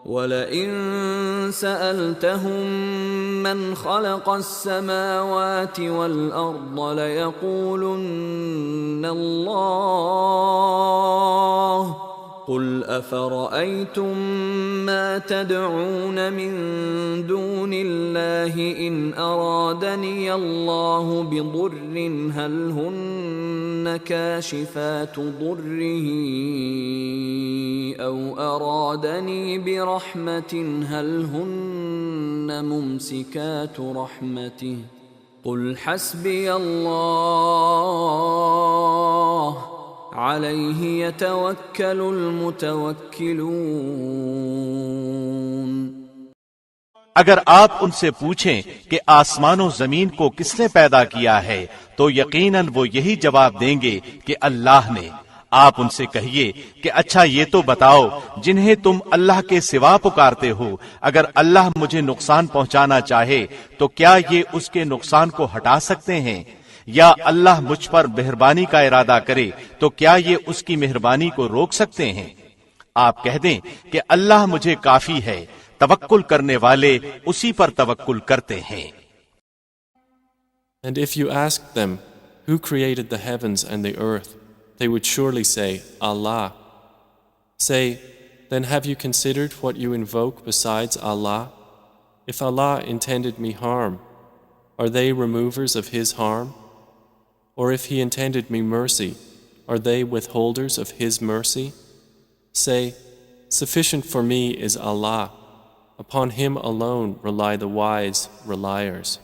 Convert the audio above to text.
وَلَئِن سَأَلْتَهُم مَّنْ خَلَقَ السَّمَاوَاتِ وَالْأَرْضَ لَيَقُولُنَّ اللَّهُ قُلْ أَفَرَأَيْتُم مَّا تَدْعُونَ مِن دُونِ اللَّهِ إِنْ أَرَادَنِيَ اللَّهُ بِضُرٍّ هَلْ هُنَّ كَاشِفَاتُ ضُرِّهِ أَوْ أَرَادَنِي بِرَحْمَةٍ هَلْ هُنَّ مُمْسِكَاتُ رَحْمَتِهِ قُلْ حَسْبِيَ اللَّهُ عَلَيْهِ يَتَوَكَّلُ الْمُتَوَكِّلُونَ۔ اگر آپ ان سے پوچھیں کہ آسمان و زمین کو کس نے پیدا کیا ہے تو یقیناً وہ یہی جواب دیں گے کہ اللہ نے۔ آپ ان سے کہئیے کہ اچھا یہ تو بتاؤ جنہیں تم اللہ کے سوا پکارتے ہو، اگر اللہ مجھے نقصان پہنچانا چاہے تو کیا یہ اس کے نقصان کو ہٹا سکتے ہیں؟ یا اللہ مجھ پر مہربانی کا ارادہ کرے تو کیا یہ اس کی مہربانی کو روک سکتے ہیں؟ آپ کہہ دیں کہ اللہ مجھے کافی ہے، توکل کرنے والے اسی پر توکل کرتے ہیں۔ And if you asked them, who created the heavens and the earth, they would surely say, Allah. Say, then have you considered what you invoke besides Allah? If Allah intended me harm, are they removers of His harm? Or if He intended me mercy, are they withholders of His mercy? Say, sufficient for me is Allah. Upon Him alone rely the wise reliers.